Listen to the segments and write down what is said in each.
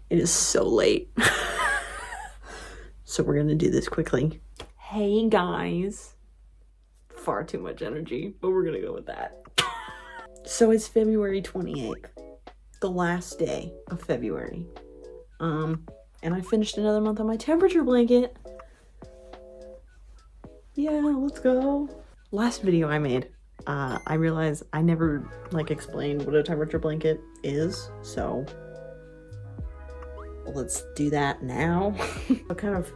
It is so late. So we're gonna do this quickly. Hey guys. Far too much energy, but we're gonna go with that. So it's February 28th, the last day of February. And I finished another month on my temperature blanket. Yeah, let's go. Last video I made, I realized I never explained what a temperature blanket is, so let's do that now. But kind of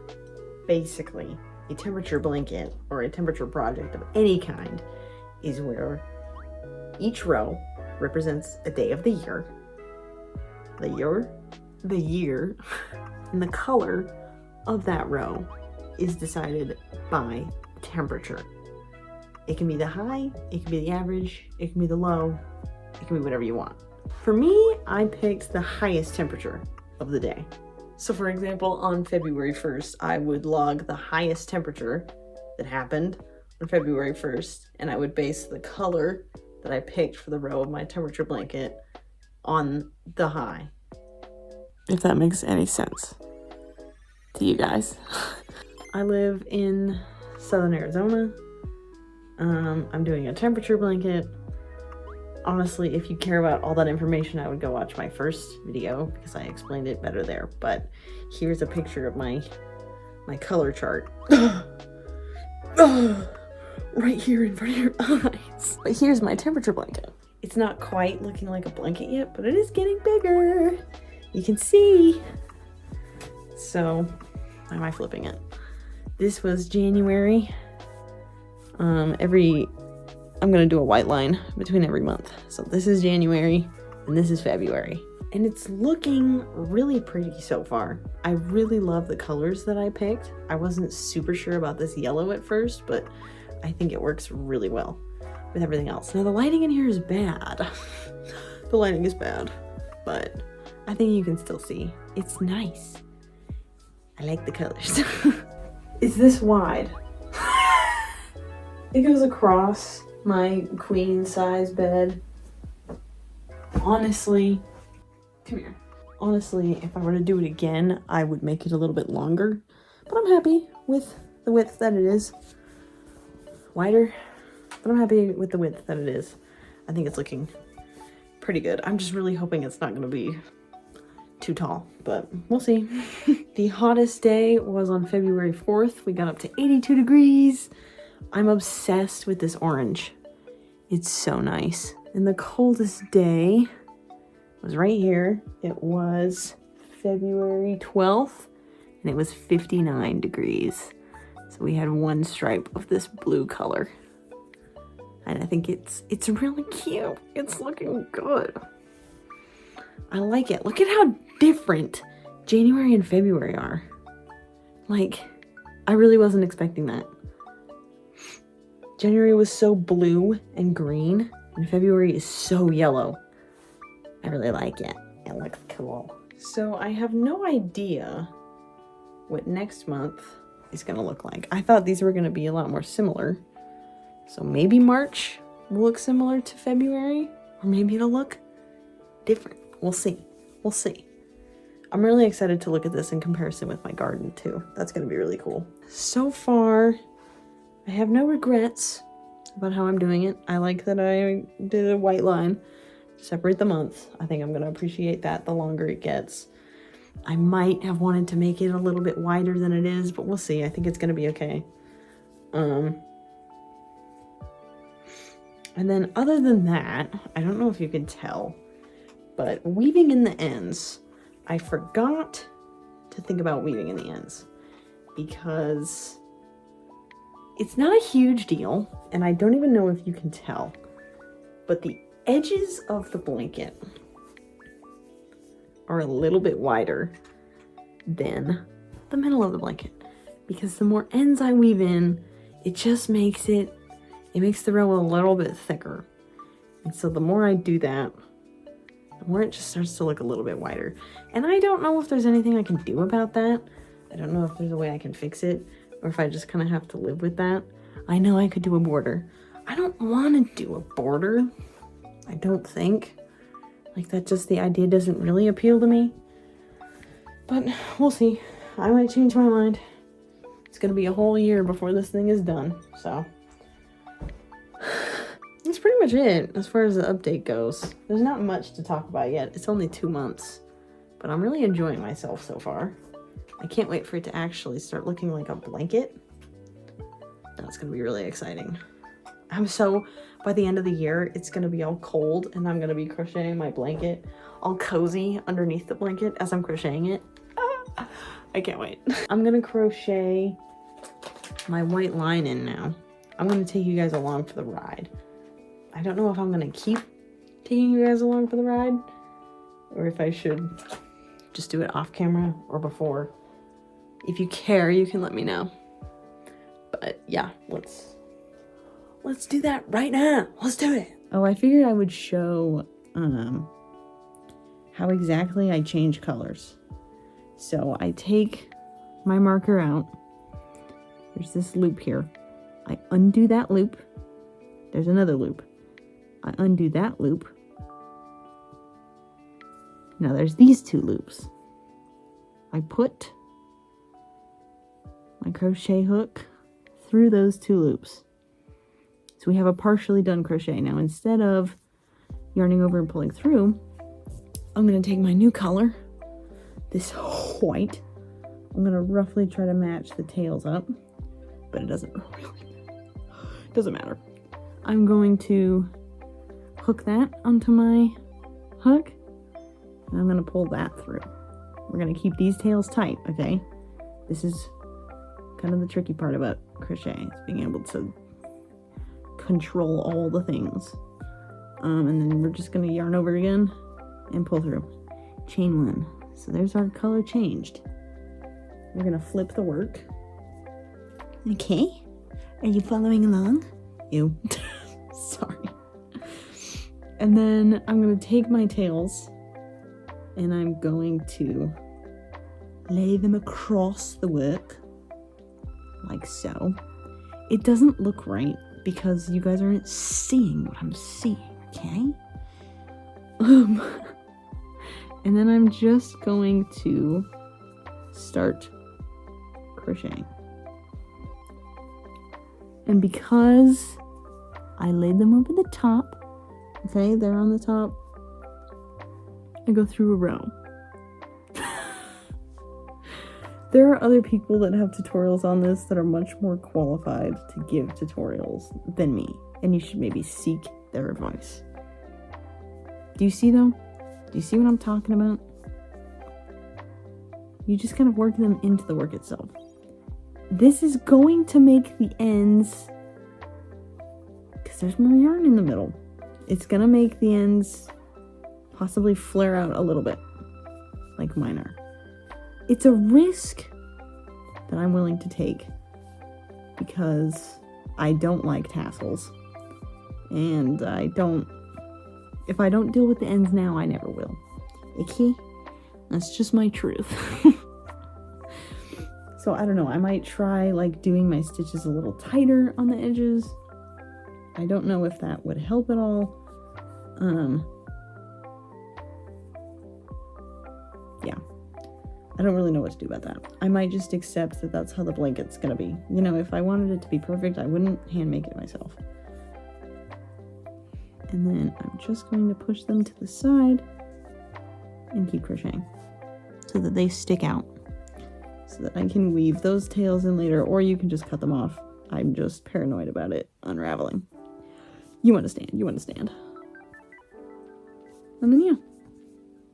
basically, a temperature blanket or a temperature project of any kind is where each row represents a day of the year, and the color of that row is decided by temperature. It can be the high, it can be the average, it can be the low, it can be whatever you want. For me, I picked the highest temperature of the day. So for example, on February 1st, I would log the highest temperature that happened on February 1st, and I would base the color that I picked for the row of my temperature blanket on the high. If that makes any sense to you guys. I live in Southern Arizona. I'm doing a temperature blanket. Honestly, if you care about all that information, I would go watch my first video because I explained it better there. But here's a picture of my color chart. Right here in front of your eyes. But here's my temperature blanket. It's not quite looking like a blanket yet, but it is getting bigger. You can see. So, why am I flipping it? This was January. I'm gonna do a white line between every month. So this is January and this is February. And it's looking really pretty so far. I really love the colors that I picked. I wasn't super sure about this yellow at first, but I think it works really well with everything else. Now the lighting in here is bad. The lighting is bad, but I think you can still see. It's nice. I like the colors. It's this wide. It goes across my queen size bed. Honestly, come here. Honestly, if I were to do it again, I would make it a little bit longer, but I'm happy with the width that it is. Wider, but I'm happy with the width that it is. I think it's looking pretty good. I'm just really hoping it's not gonna be too tall, but we'll see. The hottest day was on February 4th. We got up to 82 degrees. I'm obsessed with this orange. It's so nice. And the coldest day was right here. It was February 12th, and it was 59 degrees. So we had one stripe of this blue color. And I think it's really cute. It's looking good. I like it. Look at how different January and February are. Like, I really wasn't expecting that. January was so blue and green, and February is so yellow. I really like it. It looks cool. So I have no idea what next month is gonna look like. I thought these were gonna be a lot more similar. So maybe March will look similar to February, or maybe it'll look different. We'll see. We'll see. I'm really excited to look at this in comparison with my garden too. That's gonna be really cool. So far, I have no regrets about how I'm doing it. I like that I did a white line to separate the months. I think I'm gonna appreciate that the longer it gets. I might have wanted to make it a little bit wider than it is, but we'll see. I think it's gonna be okay. And then other than that, I don't know if you can tell, but weaving in the ends, I forgot to think about weaving in the ends because it's not a huge deal, and I don't even know if you can tell, but the edges of the blanket are a little bit wider than the middle of the blanket, because the more ends I weave in, it just makes the row a little bit thicker. And so the more I do that, the more it just starts to look a little bit wider. And I don't know if there's anything I can do about that. I don't know if there's a way I can fix it, or if I just kind of have to live with that. I know I could do a border. I don't want to do a border. I don't think. Like, that just, the idea doesn't really appeal to me. But we'll see. I might change my mind. It's gonna be a whole year before this thing is done, so that's pretty much it as far as the update goes. There's not much to talk about yet. It's only 2 months, but I'm really enjoying myself so far. I can't wait for it to actually start looking like a blanket. That's gonna be really exciting. By the end of the year, it's gonna be all cold and I'm gonna be crocheting my blanket all cozy underneath the blanket as I'm crocheting it. I can't wait. I'm gonna crochet my white line in now. I'm gonna take you guys along for the ride. I don't know if I'm gonna keep taking you guys along for the ride or if I should just do it off camera or before. If you care, you can let me know. But yeah, let's do that right now. Let's do it. Oh, I figured I would show how exactly I change colors. So I take my marker out. There's this loop here. I undo that loop. There's another loop. I undo that loop. Now there's these 2 loops. I put my crochet hook through those 2 loops. So we have a partially done crochet. Now instead of yarning over and pulling through, I'm going to take my new color, this white. I'm going to roughly try to match the tails up, but it doesn't matter. I'm going to hook that onto my hook, and I'm going to pull that through. We're going to keep these tails tight, okay? This is kind of the tricky part about crochet, is being able to control all the things. And then we're just going to yarn over again and pull through. Chain 1. So there's our color changed. We're going to flip the work. Okay. Are you following along? Ew. Sorry. And then I'm going to take my tails and I'm going to lay them across the work like so. It doesn't look right because you guys aren't seeing what I'm seeing, okay? And then I'm just going to start crocheting. And because I laid them over the top, okay, they're on the top, I go through a row. There are other people that have tutorials on this that are much more qualified to give tutorials than me, and you should maybe seek their advice. Do you see though? Do you see what I'm talking about? You just kind of work them into the work itself. This is going to make the ends, because there's more yarn in the middle, it's going to make the ends possibly flare out a little bit, like mine are. It's a risk that I'm willing to take because I don't like tassels, and if I don't deal with the ends now, I never will. Okay? That's just my truth. So I don't know, I might try like doing my stitches a little tighter on the edges. I don't know if that would help at all. Yeah. I don't really know what to do about that. I might just accept that that's how the blanket's gonna be. You know, if I wanted it to be perfect, I wouldn't hand make it myself. And then I'm just going to push them to the side and keep crocheting so that they stick out, so that I can weave those tails in later, or you can just cut them off. I'm just paranoid about it unraveling. You understand. And then yeah,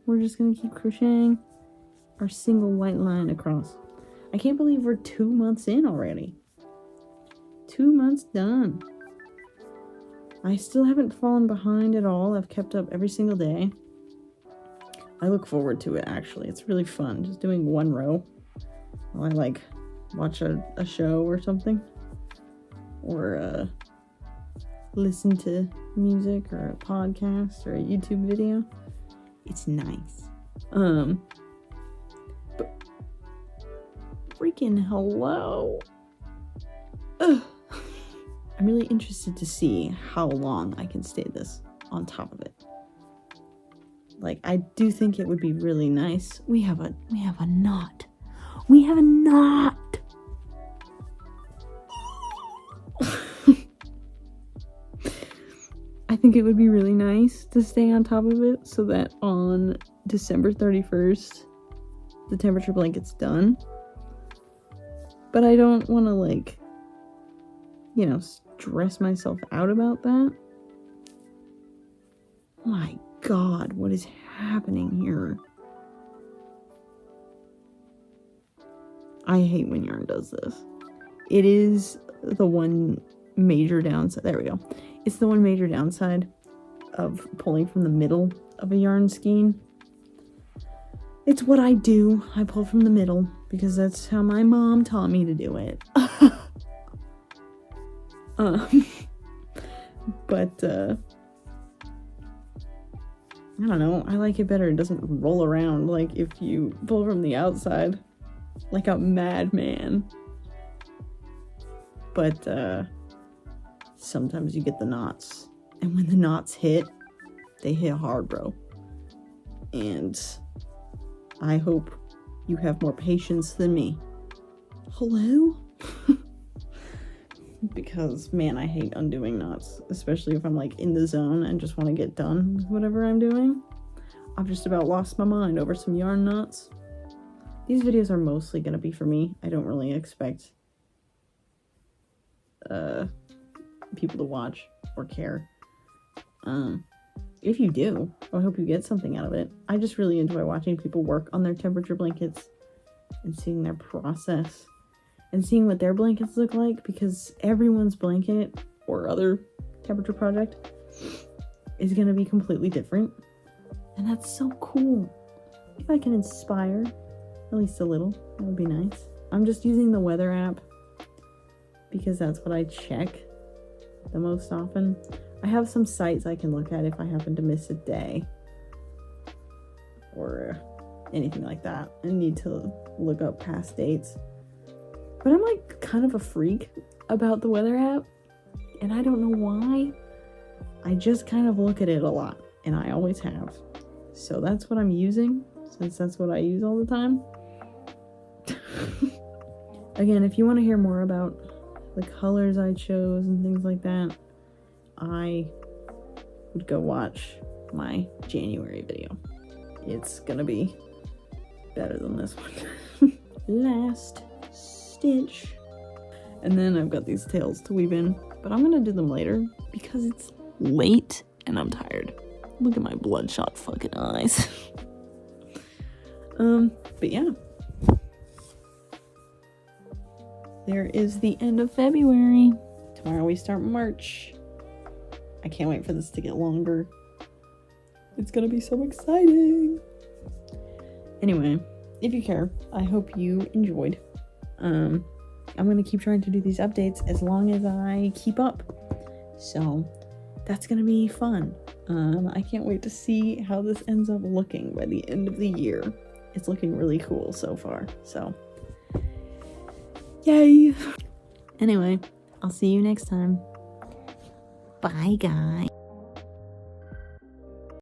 we're just gonna keep crocheting our single white line across. I can't believe we're 2 months in already. 2 months done. I still haven't fallen behind at all. I've kept up every single day. I look forward to it, actually. It's really fun just doing one row while I like watch a show or something, or listen to music or a podcast or a YouTube video. It's nice. But freaking hello. Ugh. I'm really interested to see how long I can stay this on top of it. Like, I do think it would be really nice. We have a knot. We have a knot. I think it would be really nice to stay on top of it so that on December 31st, the temperature blanket's done. But I don't want to, like, you know, stress myself out about that. My God, what is happening here? I hate when yarn does this. It is the one major downside. There we go. It's the one major downside of pulling from the middle of a yarn skein. It's what I do. I pull from the middle because that's how my mom taught me to do it. But I don't know. I like it better. It doesn't roll around like if you pull from the outside like a madman. But sometimes you get the knots. And when the knots hit, they hit hard, bro. And I hope you have more patience than me. Hello? Because, man, I hate undoing knots. Especially if I'm, like, in the zone and just want to get done with whatever I'm doing. I've just about lost my mind over some yarn knots. These videos are mostly going to be for me. I don't really expect people to watch or care. If you do, I hope you get something out of it. I just really enjoy watching people work on their temperature blankets and seeing their process and seeing what their blankets look like, because everyone's blanket or other temperature project is going to be completely different. And that's so cool. If I can inspire at least a little, that would be nice. I'm just using the weather app because that's what I check the most often. I have some sites I can look at if I happen to miss a day or anything like that and need to look up past dates. But I'm like kind of a freak about the weather app, and I don't know why. I just kind of look at it a lot, and I always have. So that's what I'm using, since that's what I use all the time. Again, if you want to hear more about the colors I chose and things like that, I would go watch my January video. It's gonna be better than this one. Last stitch. And then I've got these tails to weave in, but I'm gonna do them later because it's late and I'm tired. Look at my bloodshot fucking eyes. But yeah. There is the end of February. Tomorrow we start March. I can't wait for this to get longer. It's gonna be so exciting. Anyway, if you care, I hope you enjoyed. I'm gonna keep trying to do these updates as long as I keep up. So that's gonna be fun. I can't wait to see how this ends up looking by the end of the year. It's looking really cool so far. So yay! Anyway, I'll see you next time. Bye, guys.